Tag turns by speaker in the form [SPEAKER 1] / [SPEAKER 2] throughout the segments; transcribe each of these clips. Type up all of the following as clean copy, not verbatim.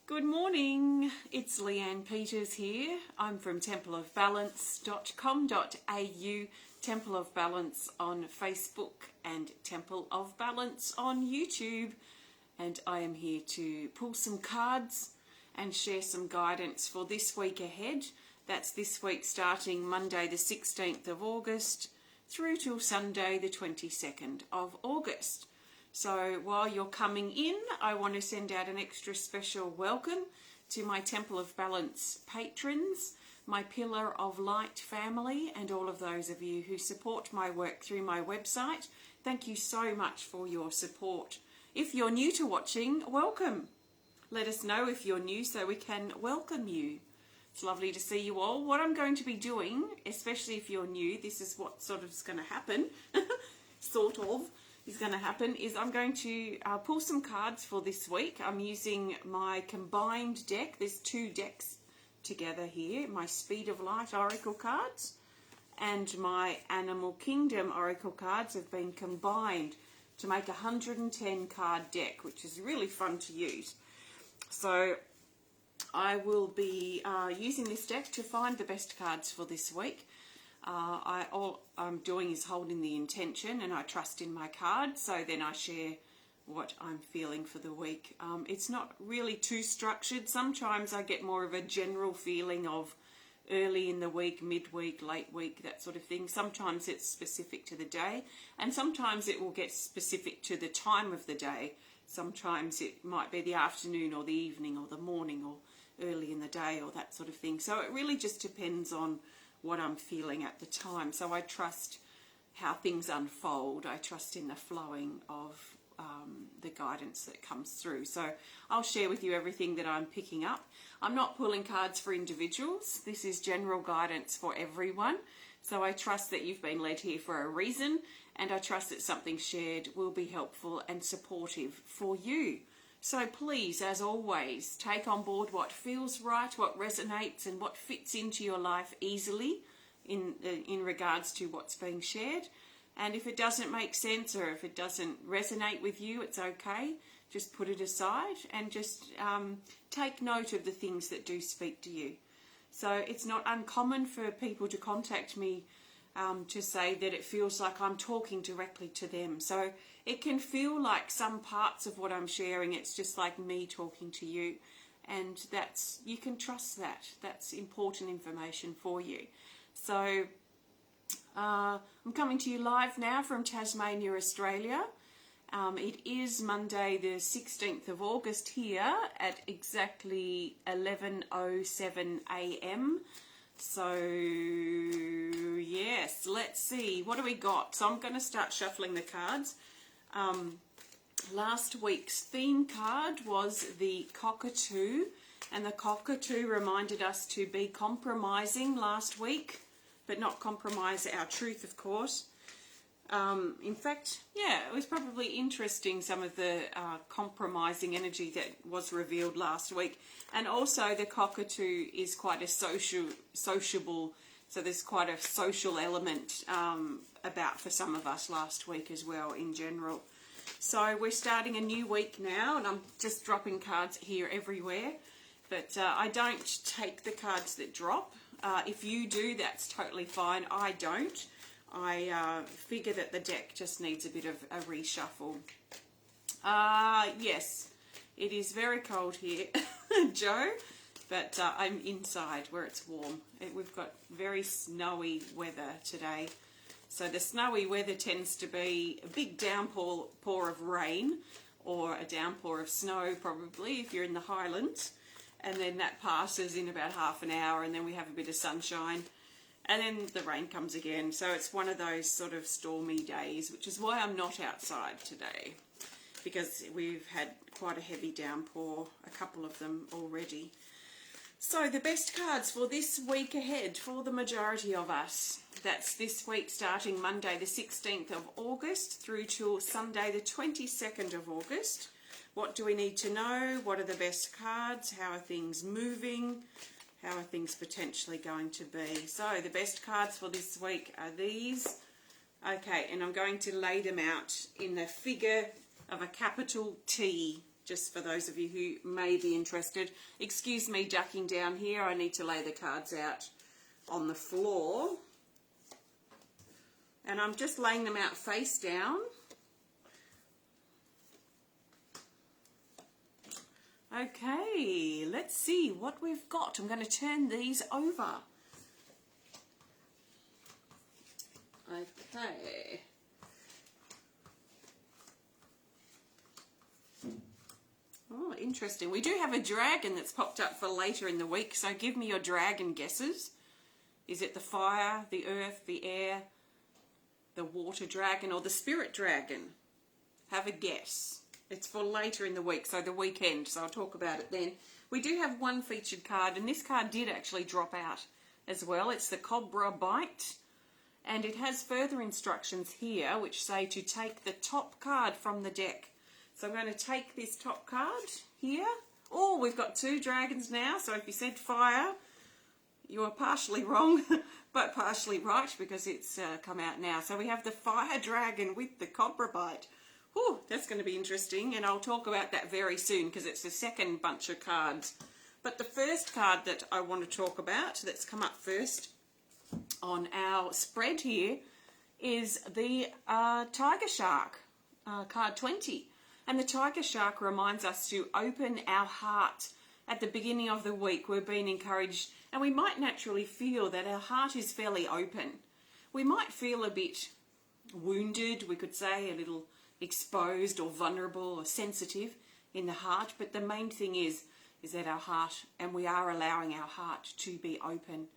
[SPEAKER 1] Good morning, it's Leanne Peters here. I'm from templeofbalance.com.au, Temple of Balance on Facebook and Temple of Balance on YouTube. And I am here to pull some cards and share some guidance for this week ahead. That's this week starting Monday the 16th of August through till Sunday the 22nd of August. So while you're coming in, I want to send out an extra special welcome to my Temple of Balance patrons, my Pillar of Light family, and all of those of you who support my work through my website. Thank you so much for your support. If you're new to watching, welcome. Let us know if you're new so we can welcome you. It's lovely to see you all. What I'm going to be doing, especially if you're new, this is what sort of is going to happen, is I'm going to pull some cards for this week. I'm using my combined deck. There's two decks together here. My Speed of Light Oracle cards and my Animal Kingdom Oracle cards have been combined to make a 110 card deck, which is really fun to use. So I will be using this deck to find the best cards for this week. All I'm doing is holding the intention, and I trust in my cards, so then I share what I'm feeling for the week. It's not really too structured. Sometimes I get more of a general feeling of early in the week, midweek, late week, that sort of thing. Sometimes it's specific to the day, and sometimes it will get specific to the time of the day. Sometimes it might be the afternoon or the evening or the morning or early in the day or that sort of thing. So it really just depends on what I'm feeling at the time. So I trust how things unfold. I trust in the flowing of the guidance that comes through. So I'll share with you everything that I'm picking up. I'm not pulling cards for individuals. This is general guidance for everyone. So I trust that you've been led here for a reason, and I trust that something shared will be helpful and supportive for you. So please, as always, take on board what feels right, what resonates, and what fits into your life easily in regards to what's being shared. And if it doesn't make sense or if it doesn't resonate with you, it's okay. Just put it aside and just take note of the things that do speak to you. So it's not uncommon for people to contact me to say that it feels like I'm talking directly to them. So it can feel like some parts of what I'm sharing, it's just like me talking to you. And you can trust that. That's important information for you. So I'm coming to you live now from Tasmania, Australia. It is Monday the 16th of August here at exactly 11:07 a.m. So yes, let's see, what do we got? So I'm going to start shuffling the cards. Last week's theme card was the Cockatoo, and the Cockatoo reminded us to be compromising last week, but not compromise our truth, of course. In fact, yeah, it was probably interesting, some of the compromising energy that was revealed last week. And also the Cockatoo is quite a sociable, so there's quite a social element about for some of us last week as well in general. So we're starting a new week now, and I'm just dropping cards here everywhere. But I don't take the cards that drop. If you do, that's totally fine. I don't. I figure that the deck just needs a bit of a reshuffle. Yes, it is very cold here, Joe, but I'm inside where it's warm. We've got very snowy weather today. So the snowy weather tends to be a big downpour of rain, or a downpour of snow probably if you're in the Highlands. And then that passes in about half an hour, and then we have a bit of sunshine. And then the rain comes again. So it's one of those sort of stormy days, which is why I'm not outside today, because we've had quite a heavy downpour, a couple of them already. So the best cards for this week ahead for the majority of us. That's this week starting Monday the 16th of August through till Sunday the 22nd of August. What do we need to know? What are the best cards? How are things moving? How are things potentially going to be? So the best cards for this week are these. Okay, and I'm going to lay them out in the figure of a capital T just for those of you who may be interested. Excuse me ducking down here. I need to lay the cards out on the floor. And I'm just laying them out face down. Okay, let's see what we've got. I'm going to turn these over. Okay. Oh, interesting. We do have a dragon that's popped up for later in the week, so give me your dragon guesses. Is it the fire, the earth, the air, the water dragon, or the spirit dragon? Have a guess. It's for later in the week, so the weekend, so I'll talk about it then. We do have one featured card, and this card did actually drop out as well. It's the Cobra bite, and it has further instructions here which say to take the top card from the deck. So I'm going to take this top card here. Oh, we've got two dragons now, so if you said fire, you are partially wrong, but partially right because it's come out now. So we have the fire dragon with the Cobra bite. Whew, that's going to be interesting, and I'll talk about that very soon because it's the second bunch of cards. But the first card that I want to talk about that's come up first on our spread here is the Tiger Shark, card 20. And the Tiger Shark reminds us to open our heart. At the beginning of the week, we're being encouraged, and we might naturally feel that our heart is fairly open. We might feel a bit wounded, we could say, a little exposed or vulnerable or sensitive in the heart, but the main thing is that our heart, and we are allowing our heart to be open,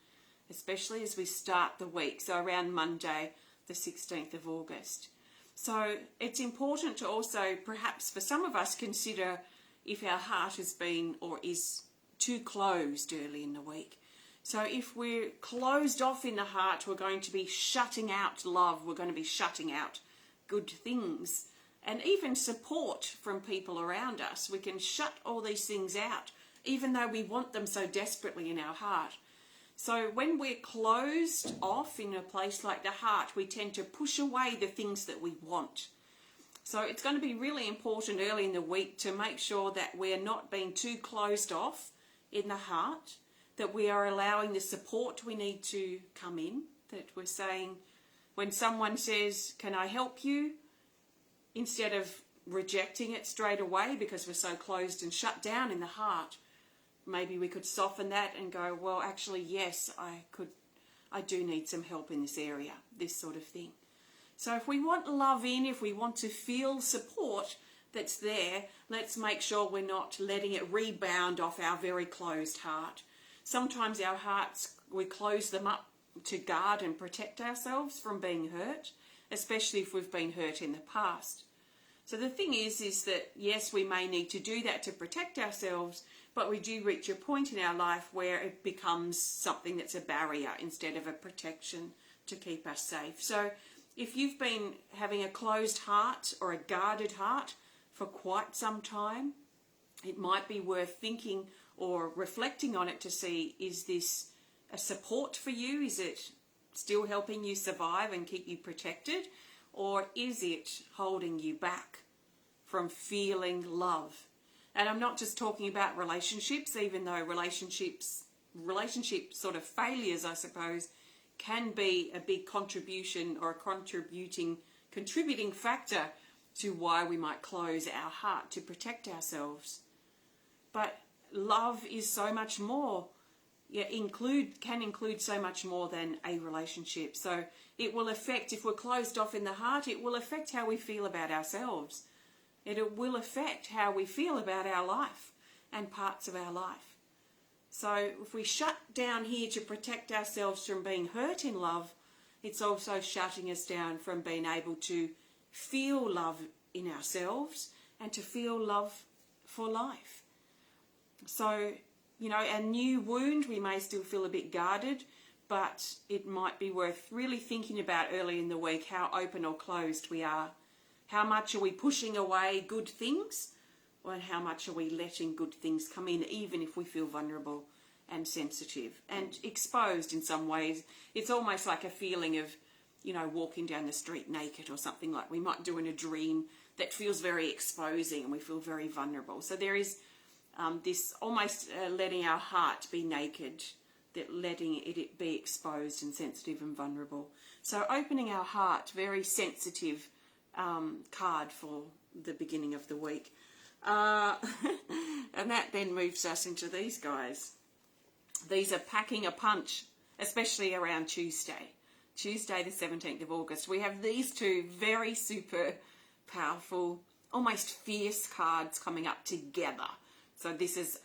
[SPEAKER 1] especially as we start the week, so around Monday the 16th of August. So it's important to also, perhaps for some of us, consider if our heart has been or is too closed early in the week. So if we're closed off in the heart, we're going to be shutting out love, we're going to be shutting out good things, and even support from people around us. We can shut all these things out, even though we want them so desperately in our heart. So when we're closed off in a place like the heart, we tend to push away the things that we want. So it's going to be really important early in the week to make sure that we're not being too closed off in the heart, that we are allowing the support we need to come in, that we're saying, when someone says, "Can I help you?" instead of rejecting it straight away because we're so closed and shut down in the heart, maybe we could soften that and go, well, actually, yes, I do need some help in this area, this sort of thing. So if we want love in, if we want to feel support that's there, let's make sure we're not letting it rebound off our very closed heart. Sometimes our hearts, we close them up to guard and protect ourselves from being hurt, especially if we've been hurt in the past. So the thing is that yes, we may need to do that to protect ourselves, but we do reach a point in our life where it becomes something that's a barrier instead of a protection to keep us safe. So if you've been having a closed heart or a guarded heart for quite some time, it might be worth thinking or reflecting on it to see, is this a support for you? Is it still helping you survive and keep you protected? Or is it holding you back from feeling love? And I'm not just talking about relationships, even though relationship sort of failures, I suppose, can be a big contribution or a contributing factor to why we might close our heart to protect ourselves. But love is so much more. Can include so much more than a relationship. So it will affect, if we're closed off in the heart, it will affect how we feel about ourselves. It will affect how we feel about our life and parts of our life. So if we shut down here to protect ourselves from being hurt in love, it's also shutting us down from being able to feel love in ourselves and to feel love for life. So, a new wound, we may still feel a bit guarded, but it might be worth really thinking about early in the week how open or closed we are. How much are we pushing away good things, or how much are we letting good things come in, even if we feel vulnerable and sensitive and exposed in some ways. It's almost like a feeling of, walking down the street naked or something like we might do in a dream, that feels very exposing, and we feel very vulnerable. So there is this almost letting our heart be naked, that letting it be exposed and sensitive and vulnerable. So opening our heart, very sensitive card for the beginning of the week. And that then moves us into these guys. These are packing a punch, especially around Tuesday the 17th of August. We have these two very super powerful, almost fierce cards coming up together. So this is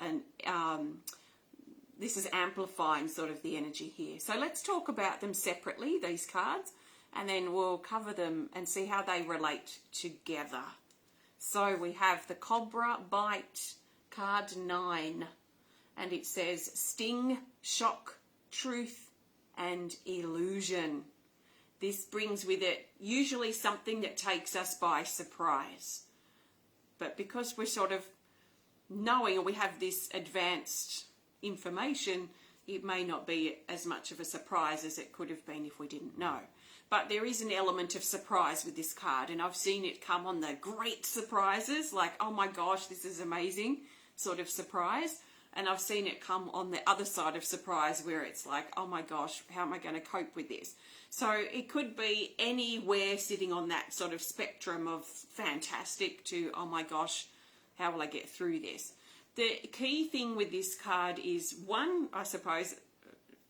[SPEAKER 1] amplifying sort of the energy here. So let's talk about them separately, these cards, and then we'll cover them and see how they relate together. So we have the Cobra Bite, card 9, and it says sting, shock, truth, and illusion. This brings with it usually something that takes us by surprise. But because we're sort of knowing, or we have this advanced information, it may not be as much of a surprise as it could have been if we didn't know. But there is an element of surprise with this card, and I've seen it come on the great surprises, like, oh my gosh, this is amazing, sort of surprise. And I've seen it come on the other side of surprise, where it's like, oh my gosh, how am I going to cope with this? So it could be anywhere sitting on that sort of spectrum of fantastic to, oh my gosh, how will I get through this? The key thing with this card is, one, I suppose,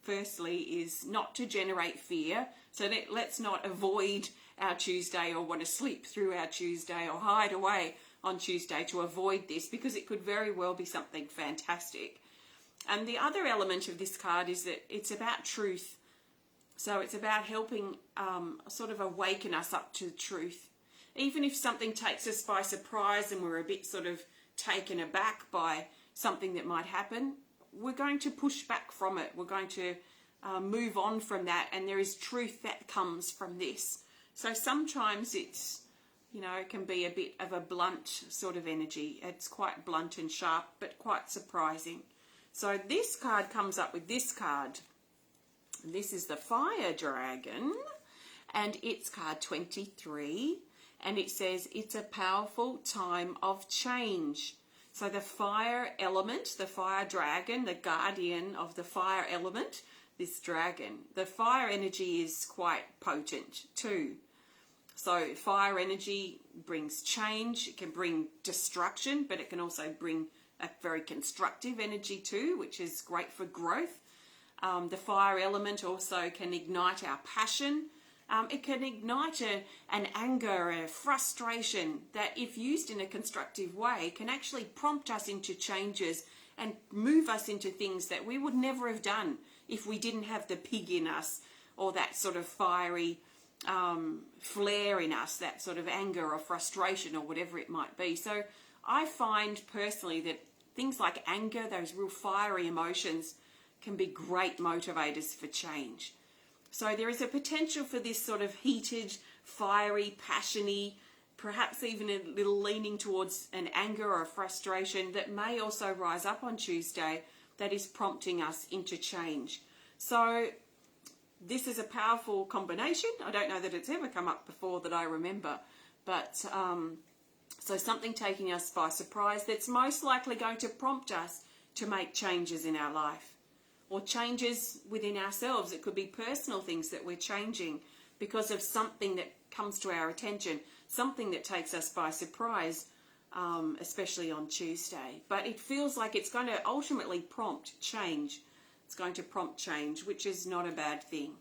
[SPEAKER 1] firstly, is not to generate fear. So let's not avoid our Tuesday or want to sleep through our Tuesday or hide away on Tuesday to avoid this, because it could very well be something fantastic. And the other element of this card is that it's about truth. So it's about helping sort of awaken us up to truth. Even if something takes us by surprise and we're a bit sort of taken aback by something that might happen, we're going to push back from it. We're going to move on from that, and there is truth that comes from this. So sometimes it's, it can be a bit of a blunt sort of energy. It's quite blunt and sharp, but quite surprising. So this card comes up with this card. This is the Fire Dragon, and it's card 23, and it says it's a powerful time of change. So the fire element, the fire dragon, the guardian of the fire element, this dragon, the fire energy is quite potent too. So fire energy brings change. It can bring destruction, but it can also bring a very constructive energy too, which is great for growth. The fire element also can ignite our passion. It can ignite an anger, a frustration that, if used in a constructive way, can actually prompt us into changes and move us into things that we would never have done if we didn't have the pig in us, or that sort of fiery flare in us, that sort of anger or frustration or whatever it might be. So I find personally that things like anger, those real fiery emotions, can be great motivators for change. So there is a potential for this sort of heated, fiery, passiony, perhaps even a little leaning towards an anger or a frustration that may also rise up on Tuesday, that is prompting us into change. So this is a powerful combination. I don't know that it's ever come up before that I remember, but so something taking us by surprise that's most likely going to prompt us to make changes in our life, or changes within ourselves. It could be personal things that we're changing because of something that comes to our attention, something that takes us by surprise, especially on Tuesday. But it feels like it's going to ultimately prompt change. It's going to prompt change, which is not a bad thing.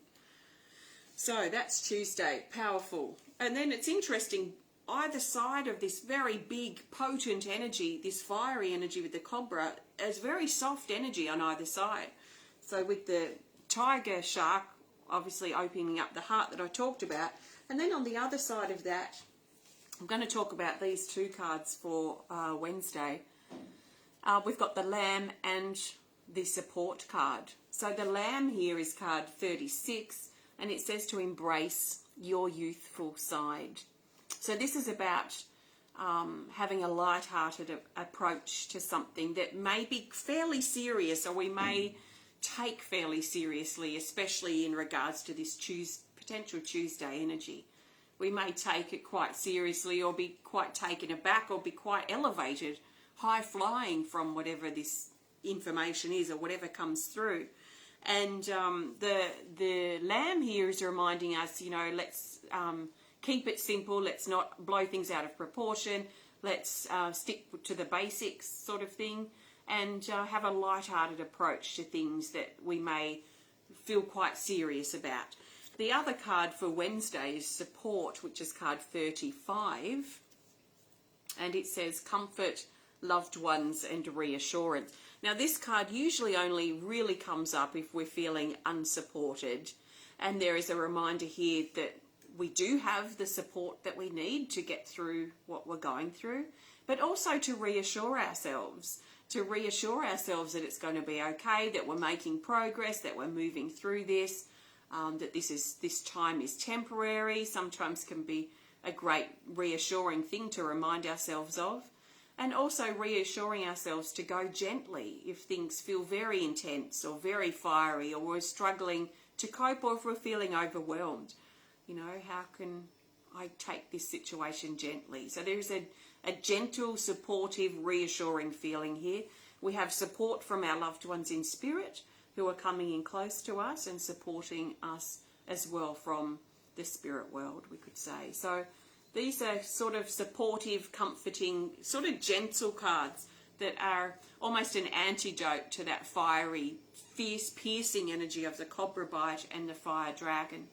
[SPEAKER 1] So that's Tuesday, powerful. And then it's interesting, either side of this very big, potent energy, this fiery energy with the Cobra, is very soft energy on either side. So with the tiger shark, obviously opening up the heart that I talked about. And then on the other side of that, I'm going to talk about these two cards for Wednesday. We've got the Lamb and the Support card. So the Lamb here is card 36, and it says to embrace your youthful side. So this is about having a light-hearted approach to something that may be fairly serious, or we may take fairly seriously, especially in regards to this potential Tuesday energy. we may take it quite seriously or be quite taken aback or be quite elevated, high flying from whatever this information is or whatever comes through. And the Lamb here is reminding us, you know, let's keep it simple. Let's not blow things out of proportion. Let's stick to the basics sort of thing, and have a light-hearted approach to things that we may feel quite serious about. The other card for Wednesday is Support, which is card 35. And it says Comfort, Loved Ones and Reassurance. Now this card usually only really comes up if we're feeling unsupported. And there is a reminder here that we do have the support that we need to get through what we're going through, but also to reassure ourselves that it's going to be okay, that we're making progress, that we're moving through this, that this time is temporary. Sometimes can be a great reassuring thing to remind ourselves of, and also reassuring ourselves to go gently if things feel very intense or very fiery, or we're struggling to cope, or if we're feeling overwhelmed. You know, how can I take this situation gently? So there's a gentle, supportive, reassuring feeling here. We have support from our loved ones in spirit who are coming in close to us and supporting us as well from the spirit world, we could say. So these are sort of supportive, comforting, sort of gentle cards that are almost an antidote to that fiery, fierce, piercing energy of the Cobra bite and the fire dragon.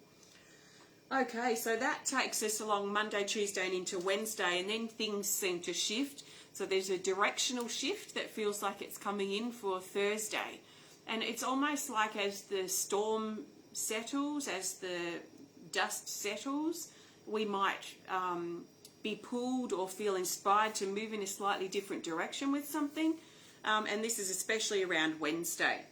[SPEAKER 1] Okay, so that takes us along Monday, Tuesday and into Wednesday, and then things seem to shift. So there's a directional shift that feels like it's coming in for Thursday. And it's almost like as the storm settles, as the dust settles, we might be pulled or feel inspired to move in a slightly different direction with something. And this is especially around Thursday.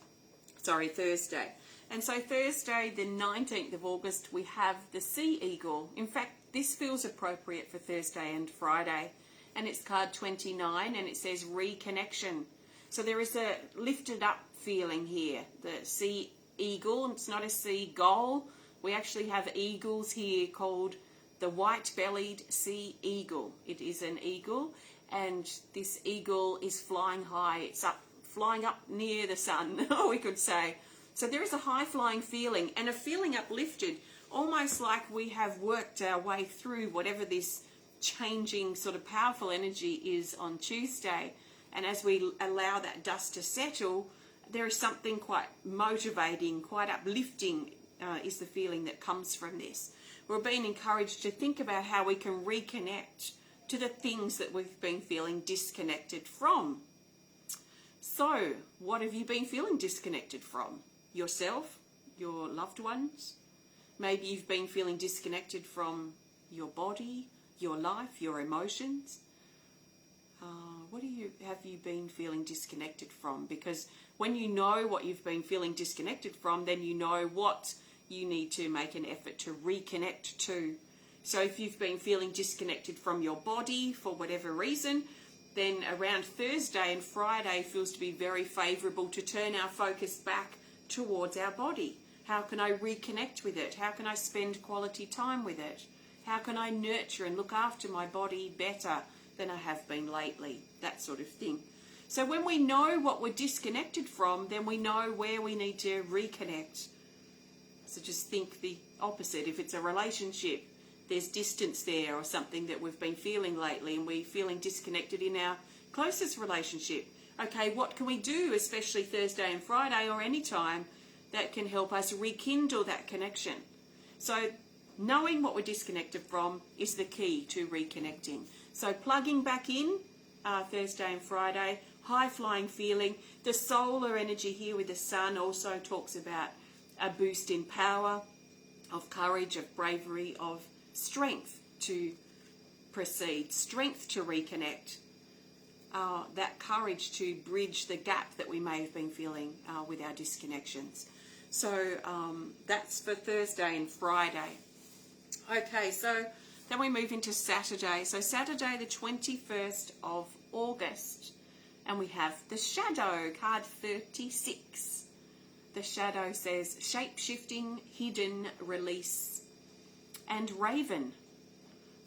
[SPEAKER 1] And so Thursday, the 19th of August, we have the Sea Eagle. In fact, this feels appropriate for Thursday and Friday. And it's card 29, and it says reconnection. So there is a lifted up feeling here. The Sea Eagle, it's not a seagull. We actually have eagles here called the white-bellied sea eagle. It is an eagle, and this eagle is flying high. It's flying up near the sun, we could say. So there is a high-flying feeling and a feeling uplifted, almost like we have worked our way through whatever this changing sort of powerful energy is on Tuesday. And as we allow that dust to settle, there is something quite motivating, quite uplifting is the feeling that comes from this. We're being encouraged to think about how we can reconnect to the things that we've been feeling disconnected from. So, what have you been feeling disconnected from? Yourself? Your loved ones? Maybe you've been feeling disconnected from your body, your life, your emotions. What have you been feeling disconnected from? Because when you know what you've been feeling disconnected from, then you know what you need to make an effort to reconnect to. So if you've been feeling disconnected from your body for whatever reason, then around Thursday and Friday feels to be very favourable to turn our focus back towards our body. How can I reconnect with it? How can I spend quality time with it? How can I nurture and look after my body better than I have been lately? That sort of thing. So when we know what we're disconnected from, then we know where we need to reconnect. So just think the opposite. If it's a relationship, there's distance there or something that we've been feeling lately and we're feeling disconnected in our closest relationship. Okay, what can we do, especially Thursday and Friday or any time, that can help us rekindle that connection? So knowing what we're disconnected from is the key to reconnecting. So plugging back in Thursday and Friday, high-flying feeling. The solar energy here with the sun also talks about a boost in power, of courage, of bravery, of strength to proceed, strength to reconnect, that courage to bridge the gap that we may have been feeling with our disconnections. So that's for Thursday and Friday. Okay, so then we move into Saturday. So Saturday the 21st of August, and we have the Shadow, card 36. The Shadow says shape-shifting, hidden, release, and Raven.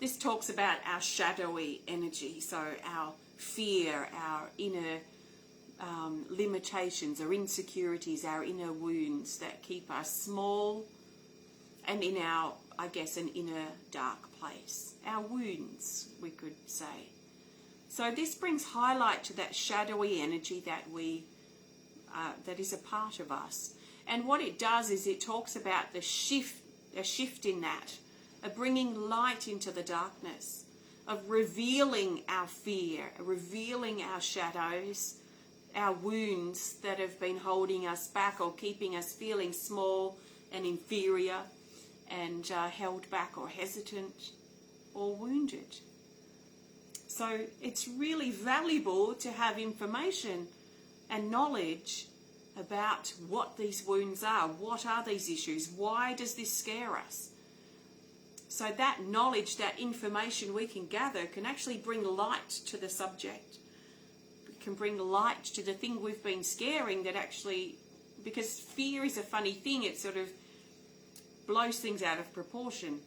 [SPEAKER 1] this talks about our shadowy energy, so our fear, our inner limitations or insecurities, our inner wounds that keep us small and in our, I guess, an inner dark place. Our wounds, we could say. So this brings highlight to that shadowy energy that that is a part of us. And what it does is it talks about a shift in that, of bringing light into the darkness, of revealing our fear, revealing our shadows, our wounds that have been holding us back or keeping us feeling small and inferior and held back or hesitant or wounded. So it's really valuable to have information and knowledge about what these wounds are. What are these issues? Why does this scare us? So that knowledge, that information we can gather can actually bring light to the subject. It can bring light to the thing we've been scaring that actually, because fear is a funny thing, it sort of blows things out of proportion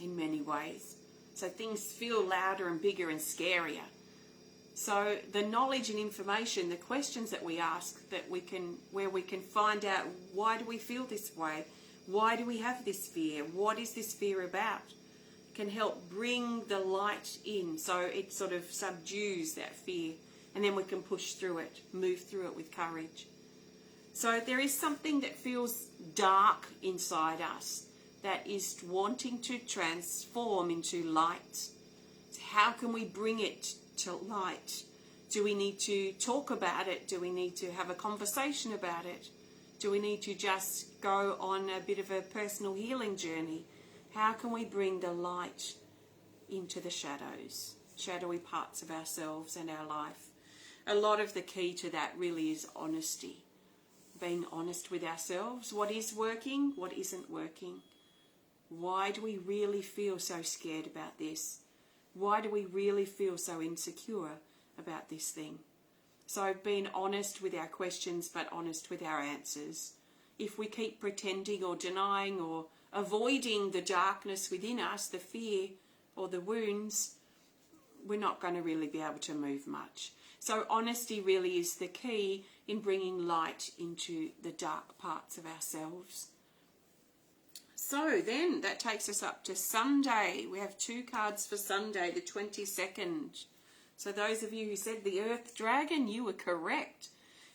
[SPEAKER 1] in many ways. So things feel louder and bigger and scarier. So the knowledge and information, the questions that we ask, where we can find out, why do we feel this way? Why do we have this fear? What is this fear about? Can help bring the light in, so it sort of subdues that fear, and then we can push through it, move through it with courage. So there is something that feels dark inside us that is wanting to transform into light. So how can we bring it to light? Do we need to talk about it? Do we need to have a conversation about it? Do we need to just go on a bit of a personal healing journey? How can we bring the light into the shadows, shadowy parts of ourselves and our life? A lot of the key to that really is honesty. Being honest with ourselves. What is working? What isn't working? Why do we really feel so scared about this? Why do we really feel so insecure about this thing? So being honest with our questions, but honest with our answers. If we keep pretending or denying or avoiding the darkness within us, the fear or the wounds, we're not going to really be able to move much. So honesty really is the key in bringing light into the dark parts of ourselves. So then that takes us up to Sunday. We have 2 cards for Sunday, the 22nd. So those of you who said the Earth Dragon, you were correct.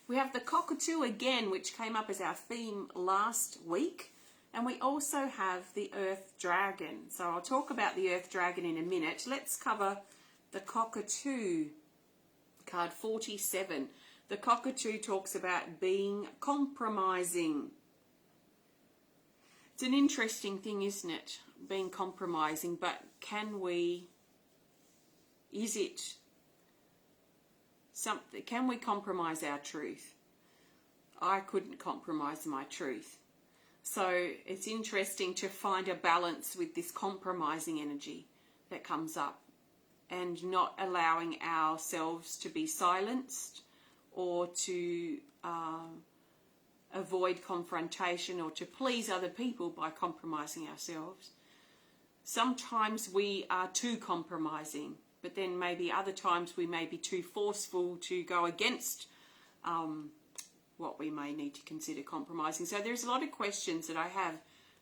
[SPEAKER 1] We have the Cockatoo again, which came up as our theme last week. And we also have the Earth Dragon. So I'll talk about the Earth Dragon in a minute. Let's cover the Cockatoo, card 47. The Cockatoo talks about being compromising. It's an interesting thing, isn't it? Being compromising, but is it something, can we compromise our truth? I couldn't compromise my truth. So it's interesting to find a balance with this compromising energy that comes up and not allowing ourselves to be silenced or to avoid confrontation or to please other people by compromising ourselves. Sometimes we are too compromising, but then maybe other times we may be too forceful to go against what we may need to consider compromising. So there's a lot of questions that I have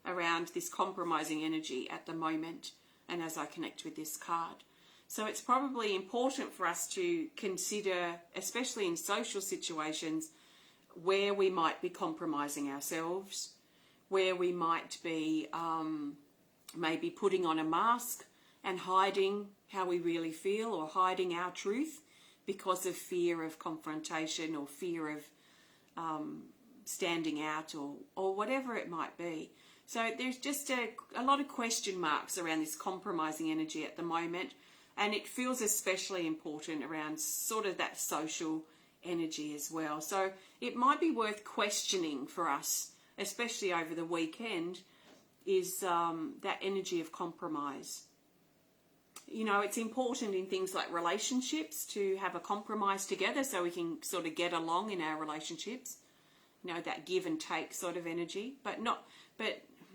[SPEAKER 1] around this compromising energy at the moment and as I connect with this card. So it's probably important for us to consider, especially in social situations, where we might be compromising ourselves, where we might be maybe putting on a mask and hiding how we really feel or hiding our truth because of fear of confrontation or fear of standing out or whatever it might be. So there's just a lot of question marks around this compromising energy at the moment, and it feels especially important around sort of that social energy as well. So it might be worth questioning for us, especially over the weekend, is that energy of compromise. You know, it's important in things like relationships to have a compromise together so we can sort of get along in our relationships. You know, that give and take sort of energy, but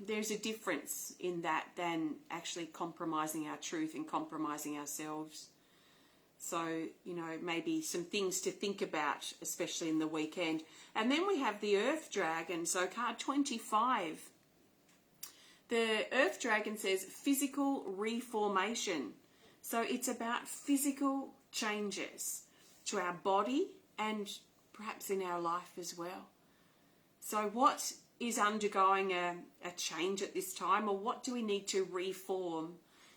[SPEAKER 1] there's a difference in that than actually compromising our truth and compromising ourselves. So, you know, maybe some things to think about, especially in the weekend. And then we have the Earth Dragon. So card 25. The Earth Dragon says physical reformation. So it's about physical changes to our body and perhaps in our life as well. So what is undergoing a change at this time, or what do we need to reform?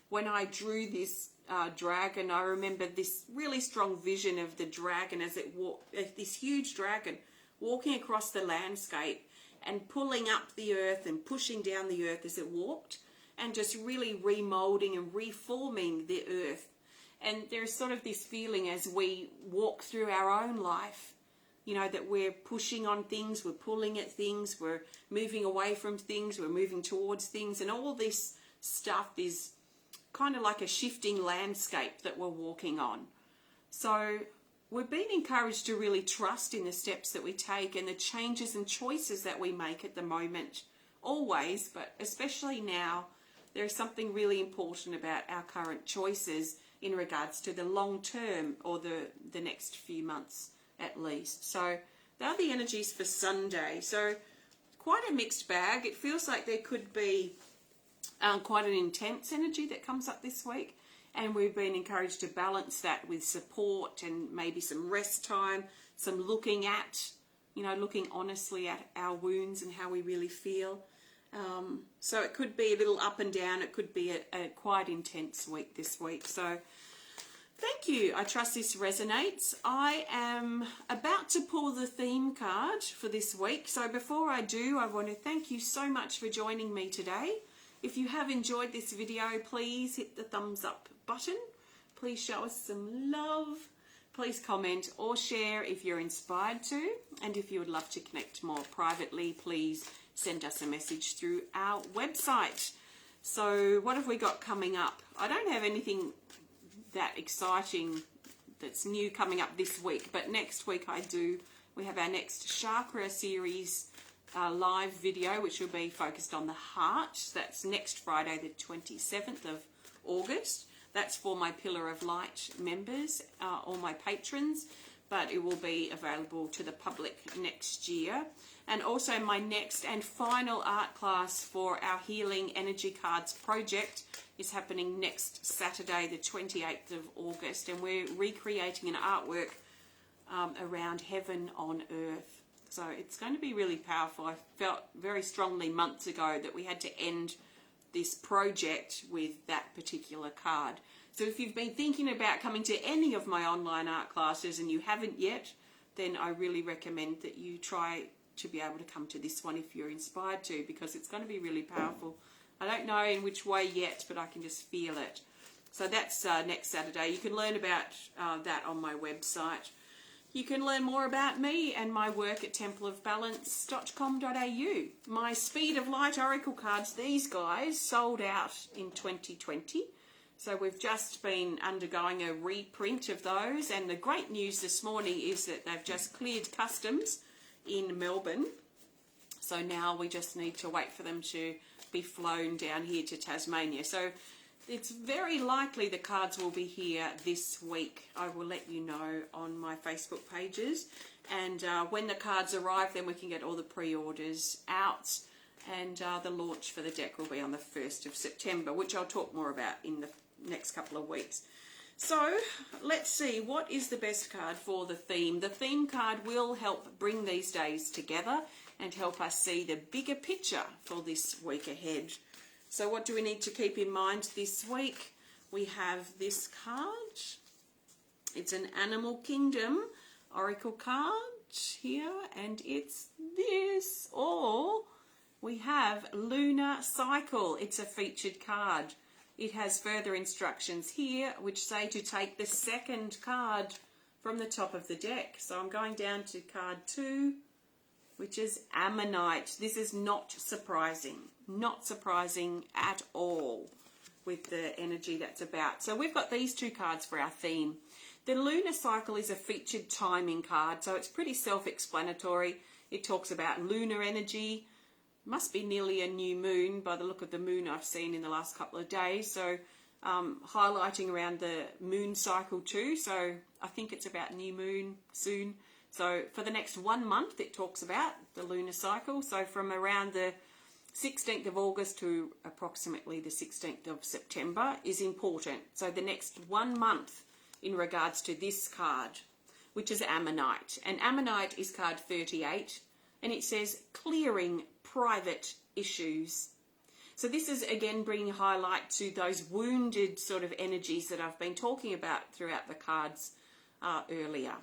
[SPEAKER 1] When I drew this dragon, I remember this really strong vision of the dragon as it walked, this huge dragon walking across the landscape and pulling up the earth and pushing down the earth as it walked, and just really remolding and reforming the earth. And there's sort of this feeling as we walk through our own life, you know, that we're pushing on things, we're pulling at things, we're moving away from things, we're moving towards things, and all this stuff is kind of like a shifting landscape that we're walking on. So we're being encouraged to really trust in the steps that we take and the changes and choices that we make at the moment. Always, but especially now, there is something really important about our current choices in regards to the long term, or the next few months at least. So they are the energies for Sunday. So quite a mixed bag. It feels like there could be quite an intense energy that comes up this week, and we've been encouraged to balance that with support and maybe some rest time, some looking at, you know, looking honestly at our wounds and how we really feel. So it could be a little up and down. It could be a quite intense week this week. So thank you. I trust this resonates. I am about to pull the theme card for this week. So before I do, I want to thank you so much for joining me today. If you have enjoyed this video, please hit the thumbs up button. Please show us some love. Please comment or share if you're inspired to. And if you would love to connect more privately, please send us a message through our website. So what have we got coming up? I don't have anything that exciting that's new coming up this week, but next week I do. We have our next chakra series live video, which will be focused on the heart. That's next Friday, the 27th of August. That's for my Pillar of Light members, or my patrons, but it will be available to the public next year. And also my next and final art class for our Healing Energy Cards project is happening next Saturday, the 28th of August, and we're recreating an artwork around heaven on earth. So it's going to be really powerful. I felt very strongly months ago that we had to end this project with that particular card. So if you've been thinking about coming to any of my online art classes and you haven't yet, then I really recommend that you try to be able to come to this one if you're inspired to, because it's going to be really powerful. I don't know in which way yet, but I can just feel it. So that's next Saturday. You can learn about that on my website. You can learn more about me and my work at templeofbalance.com.au. My Speed of Light Oracle cards, these guys, sold out in 2020. So we've just been undergoing a reprint of those. And the great news this morning is that they've just cleared customs in Melbourne. So now we just need to wait for them to be flown down here to Tasmania. So it's very likely the cards will be here this week. I will let you know on my Facebook pages. And when the cards arrive, then we can get all the pre-orders out. And the launch for the deck will be on the 1st of September, which I'll talk more about in the next couple of weeks. So let's see, what is the best card for the theme? The theme card will help bring these days together and help us see the bigger picture for this week ahead. So what do we need to keep in mind this week? We have this card. It's an Animal Kingdom Oracle card here, and it's this. Or we have Lunar Cycle. It's a featured card. It has further instructions here which say to take the second card from the top of the deck. So I'm going down to card 2, which is Ammonite. This is not surprising at all with the energy that's about. So we've got these two cards for our theme. The Lunar Cycle is a featured timing card, so it's pretty self-explanatory. It talks about lunar energy, must be nearly a new moon by the look of the moon I've seen in the last couple of days. So highlighting around the moon cycle too. So I think it's about new moon soon. So for the next 1 month, it talks about the lunar cycle. So from around the 16th of August to approximately the 16th of September is important. So the next 1 month in regards to this card, which is Ammonite. And Ammonite is card 38, and it says clearing private issues. So this is again bringing highlight to those wounded sort of energies that I've been talking about throughout the cards earlier.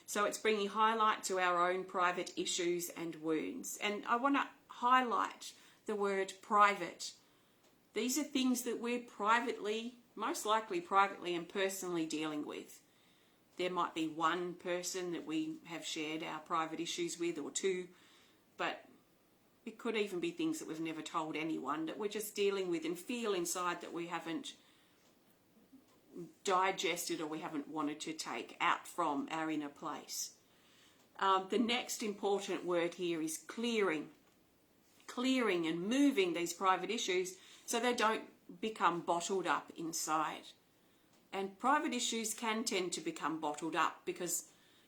[SPEAKER 1] So it's bringing highlight to our own private issues and wounds. And I want to highlight the word private. These are things that we're privately, most likely privately and personally dealing with. There might be one person that we have shared our private issues with, or two, but it could even be things that we've never told anyone, that we're just dealing with and feel inside that we haven't digested or we haven't wanted to take out from our inner place. The next important word here is clearing. Clearing and moving these private issues so they don't become bottled up inside. And private issues can tend to become bottled up because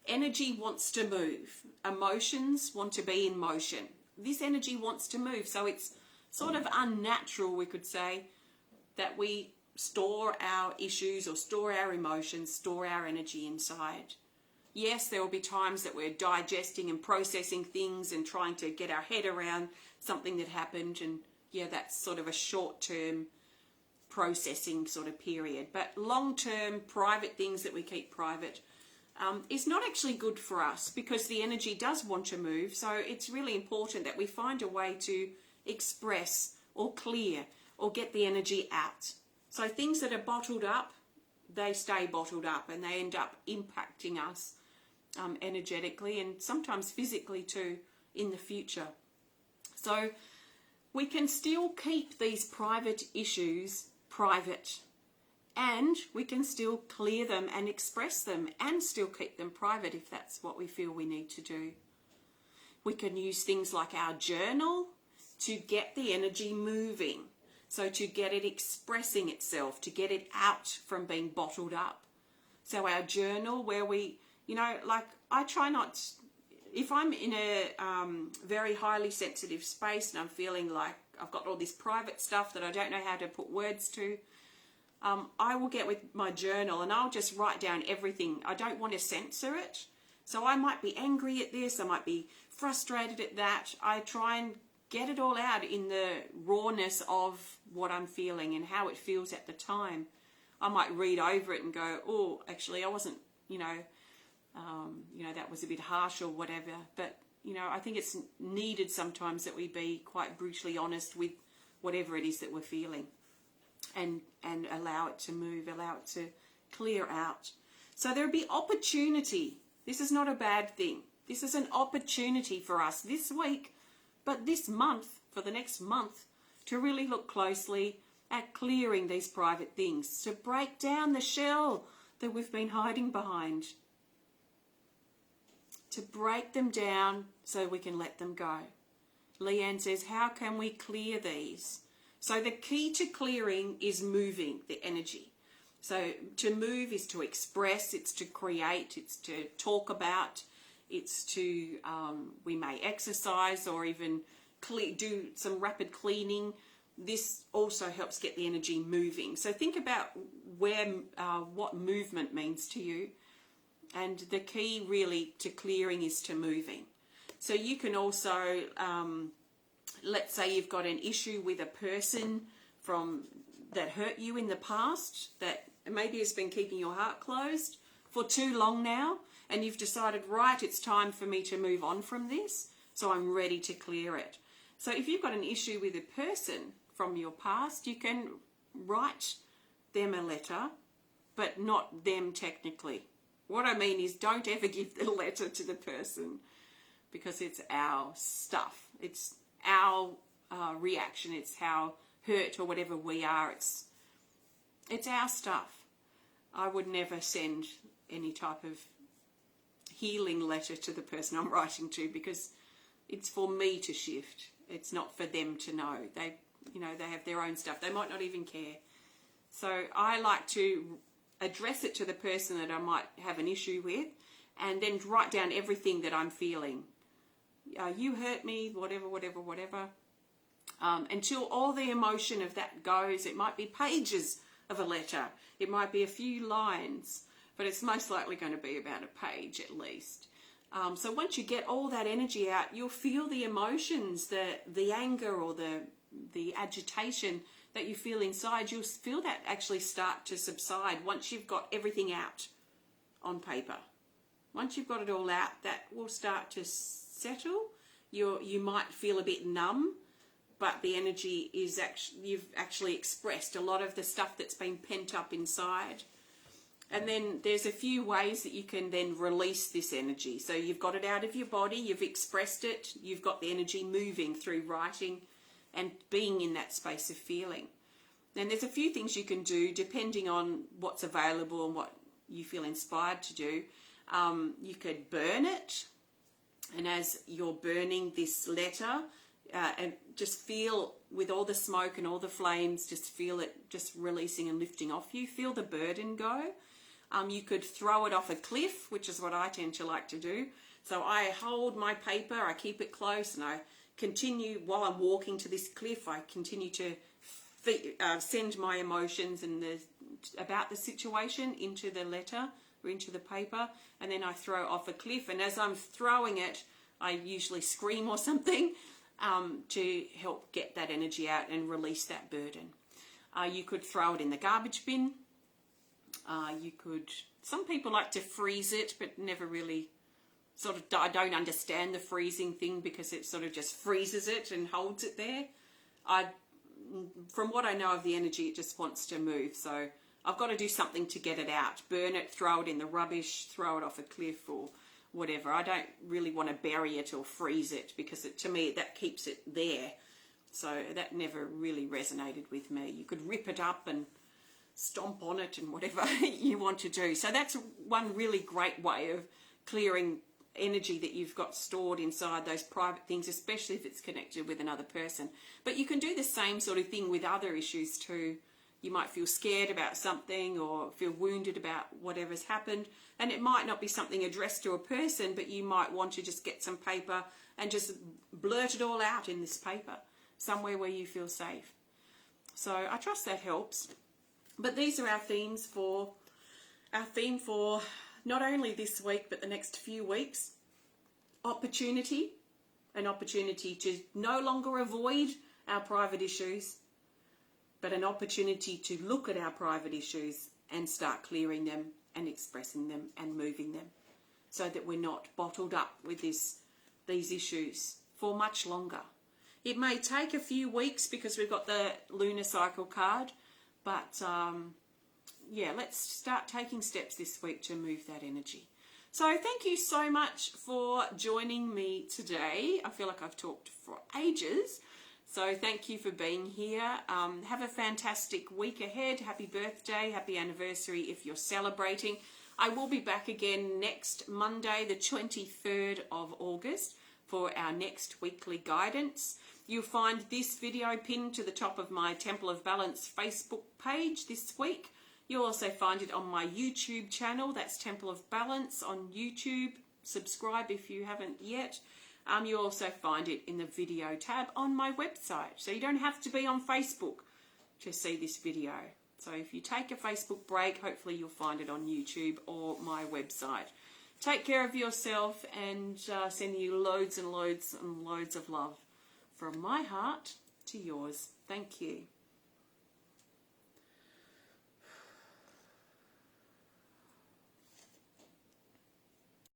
[SPEAKER 1] energy wants to move. Emotions want to be in motion. This energy wants to move. So it's sort of unnatural, we could say, that we store our issues or store our emotions, store our energy inside. Yes, there will be times that we're digesting and processing things and trying to get our head around something that happened, and yeah, that's sort of a short-term processing sort of period. But long-term private things that we keep private is not actually good for us because the energy does want to move. So it's really important that we find a way to express or clear or get the energy out. So things that are bottled up, they stay bottled up and they end up impacting us energetically and sometimes physically too in the future. So we can still keep these private issues private, and we can still clear them and express them and still keep them private if that's what we feel we need to do. We can use things like our journal to get the energy moving. So to get it expressing itself, to get it out from being bottled up. So our journal where we, like I try not, if I'm in a very highly sensitive space and I'm feeling like I've got all this private stuff that I don't know how to put words to, I will get with my journal and I'll just write down everything. I don't want to censor it. So I might be angry at this, I might be frustrated at that. I try and get it all out in the rawness of what I'm feeling and how it feels at the time. I might read over it and go, oh, actually I wasn't, that was a bit harsh or whatever. But, I think it's needed sometimes that we be quite brutally honest with whatever it is that we're feeling and allow it to move, allow it to clear out. So there'll be opportunity. This is not a bad thing. This is an opportunity for us this week, but this month, for the next month, to really look closely at clearing these private things, to break down the shell that we've been hiding behind, to break them down so we can let them go. Leanne says, how can we clear these? So the key to clearing is moving the energy. So to move is to express, it's to create, it's to talk about, it's to, we may exercise or even do some rapid cleaning. This also helps get the energy moving. So think about what movement means to you. And the key really to clearing is to moving. So you can also, let's say you've got an issue with a person that hurt you in the past, that maybe has been keeping your heart closed for too long now, and you've decided, right, it's time for me to move on from this, so I'm ready to clear it. So if you've got an issue with a person from your past, you can write them a letter, but not them technically. What I mean is, don't ever give the letter to the person because it's our stuff. It's our reaction. It's how hurt or whatever we are. It's our stuff. I would never send any type of healing letter to the person I'm writing to because it's for me to shift. It's not for them to know. They have their own stuff. They might not even care. So I like to address it to the person that I might have an issue with, and then write down everything that I'm feeling. You hurt me, whatever, until all the emotion of that goes. It might be pages of a letter. It might be a few lines, but it's most likely going to be about a page at least. So once you get all that energy out, you'll feel the emotions, the anger or the agitation that you feel inside. You'll feel that actually start to subside once you've got everything out on paper. Once you've got it all out, that will start to settle. You might feel a bit numb, but the energy is you've actually expressed a lot of the stuff that's been pent up inside. And then there's a few ways that you can then release this energy. So you've got it out of your body, you've expressed it, you've got the energy moving through writing and being in that space of feeling. And there's a few things you can do depending on what's available and what you feel inspired to do. You could burn it, and as you're burning this letter, and just feel with all the smoke and all the flames, just feel it just releasing and lifting off you. Feel the burden go. You could throw it off a cliff, which is what I tend to like to do. So I hold my paper, I keep it close, and I continue while I'm walking to this cliff. I continue to send my emotions and about the situation into the letter or into the paper, and then I throw off a cliff. And as I'm throwing it, I usually scream or something to help get that energy out and release that burden. You could throw it in the garbage bin. Some people like to freeze it, but never really I don't understand the freezing thing, because it sort of just freezes it and holds it there. From what I know of the energy, it just wants to move. So I've got to do something to get it out. Burn it, throw it in the rubbish, throw it off a cliff or whatever. I don't really want to bury it or freeze it, because to me that keeps it there. So that never really resonated with me. You could rip it up and stomp on it and whatever you want to do. So that's one really great way of clearing energy that you've got stored inside those private things, especially if it's connected with another person. But you can do the same sort of thing with other issues too. You might feel scared about something or feel wounded about whatever's happened, and it might not be something addressed to a person, but you might want to just get some paper and just blurt it all out in this paper, somewhere where you feel safe. So I trust that helps. But these are our theme for not only this week, but the next few weeks. Opportunity, an opportunity to no longer avoid our private issues, but an opportunity to look at our private issues and start clearing them and expressing them and moving them, so that we're not bottled up with these issues for much longer. It may take a few weeks because we've got the Lunar Cycle card, but let's start taking steps this week to move that energy. So thank you so much for joining me today. I feel like I've talked for ages. So thank you for being here. Have a fantastic week ahead. Happy birthday, happy anniversary if you're celebrating. I will be back again next Monday, the 23rd of August, for our next weekly guidance. You'll find this video pinned to the top of my Temple of Balance Facebook page this week. You'll also find it on my YouTube channel. That's Temple of Balance on YouTube. Subscribe if you haven't yet. You'll also find it in the video tab on my website. So you don't have to be on Facebook to see this video. So if you take a Facebook break, hopefully you'll find it on YouTube or my website. Take care of yourself, and sending you loads and loads and loads of love from my heart to yours. Thank you.